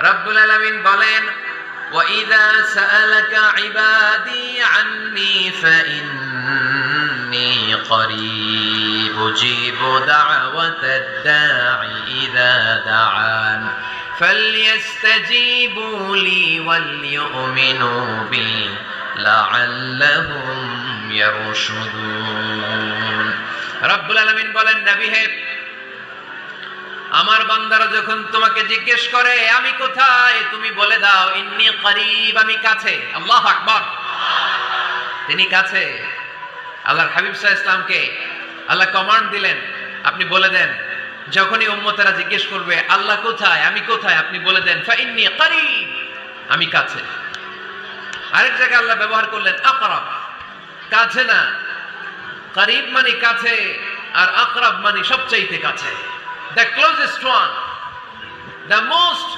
রব্বুল আলামিন বলেন, وَإِذَا سَأَلَكَ عِبَادِي عَنِّي فَإِنِّي قَرِيبٌ أُجِيبُ دَعْوَةَ الدَّاعِ إِذَا دَعَانِ فَلْيَسْتَجِيبُوا لِي وَلْيُؤْمِنُوا بِي لَعَلَّهُمْ يَرْشُدُونَ। রব্বুল আলামিন বলেন, নবী হে, আমার বান্দারা যখন তোমাকে জিজ্ঞেস করে আমি কোথায়, তুমি বলে দাও ইন্নী করিব, আমি কাছে। আল্লাহু আকবার, তিনি কাছে। আল্লাহর হাবিব সাল্লাল্লাহু আলাইহি ওয়াসাল্লামকে আল্লাহ কমান্ড দিলেন, আপনি বলে দেন যখনই উম্মতেরা জিজ্ঞেস করবে আল্লাহ কোথায়, আমি কোথায়, আপনি বলে দেন ফাইন্নী করিব, আমি কাছে। আরেক জায়গায় আল্লাহ ব্যবহার করলেন আকরাব, কাছে না, করিব মানে কাছে, আর আকরাব মানে সবচাইতে কাছে, the closest one, the most